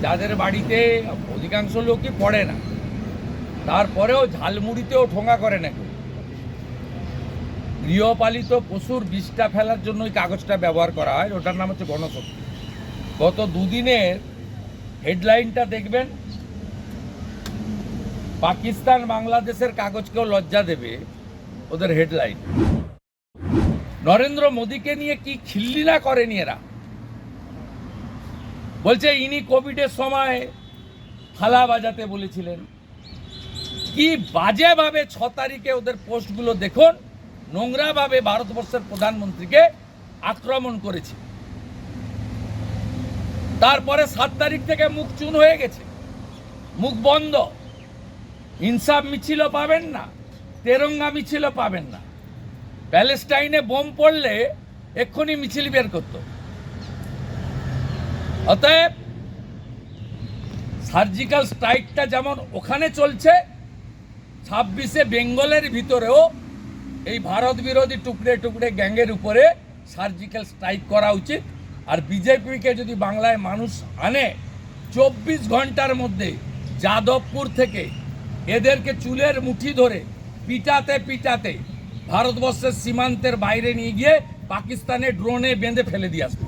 যাদের বাড়িতে অধিকাংশ লোকই পড়ে না, তারপরেও ঝালমুড়িতেও ঠোঙা করে না কেউ। গৃহপালিত পশুর বিষটা ফেলার জন্য ওই কাগজটা ব্যবহার করা হয়, ওটার নাম হচ্ছে গণশক্তি। গত দুদিনের হেডলাইনটা দেখবেন, পাকিস্তান বাংলাদেশের কাগজকেও লজ্জা দেবে ওদের হেডলাইন। নরেন্দ্র মোদীকে নিয়ে কি খিল্লি না করেনি এরা। বলছে ইনি কোভিডের সময় থালা বাজাতে বলেছিলেন। কি বাজেভাবে 6 তারিখে ওদের পোস্টগুলো দেখুন, নোংরাভাবে ভারতবর্ষের প্রধানমন্ত্রীকে আক্রমণ করেছে। তারপরে 7 তারিখ থেকে মুখ চুন হয়ে গেছে, মুখ বন্ধ। ইনসাফ মিছিলও পাবেন না, তেরঙ্গা মিছিলও পাবেন না। প্যালেস্টাইনে বোম পড়লে এক্ষুনি মিছিল বের করত। অতএব সার্জিক্যাল স্ট্রাইকটা যেমন ওখানে চলছে, 26-এ বেঙ্গলের ভিতরেও এই ভারত বিরোধী টুকরে টুকরে গ্যাংয়ের উপরে সার্জিক্যাল স্ট্রাইক করা উচিত। আর বিজেপিকে যদি বাংলায় মানুষ আনে, 24 ঘন্টার মধ্যে যাদবপুর থেকে এদেরকে চুলের মুঠি ধরে পিটাতে পিটাতে ভারতবর্ষের সীমান্তের বাইরে নিয়ে গিয়ে পাকিস্তানে ড্রোনে বেঁধে ফেলে দিয়ে আসবে।